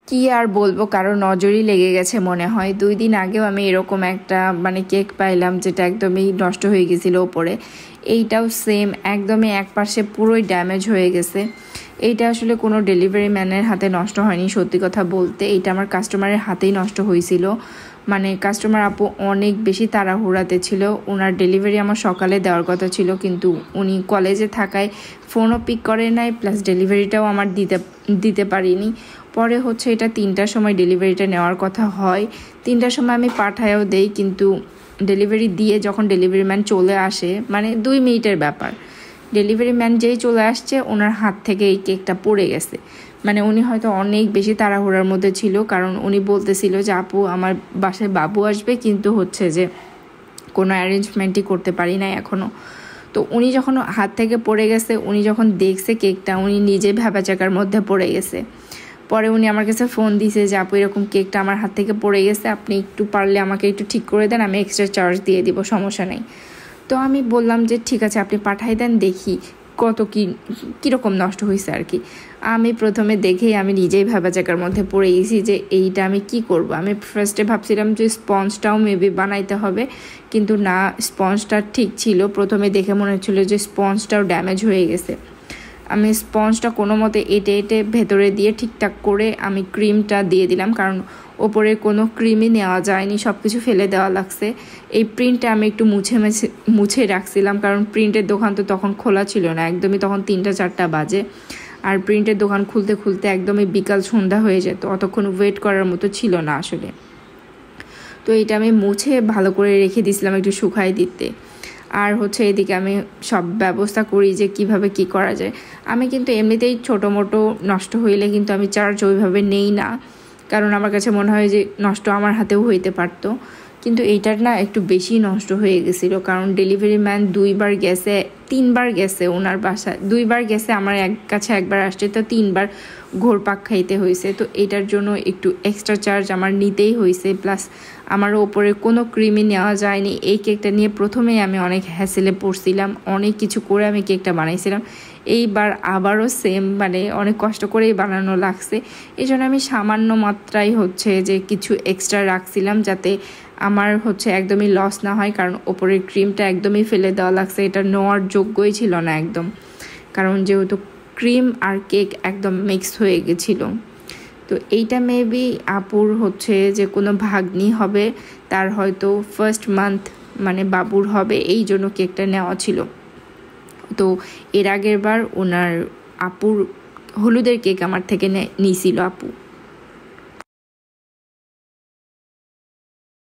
কি আর বলবো, কারো নজরই লেগে গেছে মনে হয়। 2 দিন আগেও আমি এরকম একটা কেক পাইলাম যেটা একদমই নষ্ট হয়ে গেছিল ওপরে। এইটাও সেম, একদমই এক পাশে পুরোই ড্যামেজ হয়ে গেছে। এইটা আসলে কোনো ডেলিভারি ম্যানের হাতে নষ্ট হয়নি, সত্যি কথা বলতে এইটা আমার কাস্টমারের হাতেই নষ্ট হয়েছিল। কাস্টমার আপু অনেক বেশি তাড়াহুড়াতে ছিল, ওনার ডেলিভারি আমার সকালে দেওয়ার কথা ছিল, কিন্তু উনি কলেজে থাকায় ফোনও পিক করে নাই, প্লাস ডেলিভারিটাও আমার দিতে পারিনি। পরে এটা 3টার সময় ডেলিভারিটা নেওয়ার কথা হয়, 3টার সময় আমি পাঠায়ও দেই, কিন্তু ডেলিভারি দিয়ে যখন ডেলিভারি ম্যান চলে আসে 2 মিনিটের ব্যাপার, ডেলিভারি ম্যান যেই চলে আসছে ওনার হাত থেকে এই কেকটা পড়ে গেছে। উনি হয়তো অনেক বেশি তাড়াহুড়ার মধ্যে ছিল, কারণ উনি বলতেছিল যে আপু আমার বাসায় বাবু আসবে, কিন্তু যে কোনো অ্যারেঞ্জমেন্টই করতে পারি নাই এখনও। তো উনি যখন হাত থেকে পড়ে গেছে, উনি যখন দেখছে কেকটা, উনি নিজে ভ্যাবাচাকার মধ্যে পড়ে গেছে। পরে উনি আমার কাছে ফোন দিয়েছে যে আপু এরকম কেকটা আমার হাত থেকে পড়ে গেছে, আপনি একটু পারলে আমাকে একটু ঠিক করে দেন, আমি এক্সট্রা চার্জ দিয়ে দিব, সমস্যা নেই। তো আমি বললাম যে ঠিক আছে আপনি পাঠাই দেন, দেখি কত কীরকম নষ্ট হয়েছে আর কি। আমি প্রথমে দেখেই আমি নিজেই ভ্যাবাচাকার মধ্যে পড়ে গেছি যে এইটা আমি কি করব। আমি ফার্স্টে ভাবছিলাম যে স্পঞ্জটাও মেবি বানাইতে হবে, কিন্তু না, স্পঞ্জটা ঠিক ছিল। প্রথমে দেখে মনে হচ্ছিল যে স্পঞ্জটাও ড্যামেজ হয়ে গেছে। আমি স্পঞ্জটা কোনো মতে এঁটে ভেতরে দিয়ে ঠিকঠাক করে আমি ক্রিমটা দিয়ে দিলাম, কারণ ওপরে কোনো ক্রিমই নেওয়া যায়নি, সব কিছু ফেলে দেওয়া লাগছে। এই প্রিন্টটা আমি একটু মুছে রাখছিলাম, কারণ প্রিন্টের দোকান তো তখন খোলা ছিল না, একদমই তখন 3টা-4টা বাজে। আর প্রিন্টের দোকান খুলতে খুলতে একদমই বিকাল সন্ধ্যা হয়ে যেত, অতক্ষণ ওয়েট করার মতো ছিল না আসলে। তো এটা আমি মুছে ভালো করে রেখে দিয়েছিলাম একটু শুকাই দিতে। আর এদিকে আমি সব ব্যবস্থা করি যে কিভাবে কি করা যায়। আমি কিন্তু এমনিতেই ছোটো মোটো নষ্ট হইলে কিন্তু আমি চার্জ ওইভাবে নেই না, কারণ আমার কাছে মনে হয় যে নষ্ট আমার হাতেও হইতে পারতো। কিন্তু এইটার না একটু বেশি নষ্ট হয়ে গেছিলো, কারণ ডেলিভারি ম্যান 2বার গেছে, 3বার গেছে ওনার বাসায়, 2বার গেছে আমার কাছে, একবার আসছে, তো 3বার ঘোরপাক খাইতে হয়েছে। তো এটার জন্য একটু এক্সট্রা চার্জ আমার নিতেই হয়েছে, প্লাস আমার ওপরে কোনো ক্রিমই নেওয়া যায়নি। এই কেকটা নিয়ে প্রথমেই আমি অনেক হ্যাসেলে পড়ছিলাম, অনেক কিছু করে আমি কেকটা বানাইছিলাম। এইবার আবারও সেম, অনেক কষ্ট করেই বানানো লাগছে। এই জন্য আমি সামান্য মাত্রায় যে কিছু এক্সট্রা রাখছিলাম, যাতে আমার একদমই লস না হয়, কারণ ওপরের ক্রিমটা একদমই ফেলে দেওয়া লাগছে, এটা নেওয়ার যোগ্যই ছিল না একদম, কারণ যেহেতু ক্রিম আর কেক একদম মিক্স হয়ে গেছিলো। তো এইটা মেবি আপুর যে কোনো ভাগ্নি হবে, তার হয়তো ফার্স্ট মান্থ বাবুর হবে, এই জন্য কেকটা নেওয়া ছিল। তো এর আগের বার ওনার আপুর হলুদের কেক আমার থেকে নিয়েছিল আপু।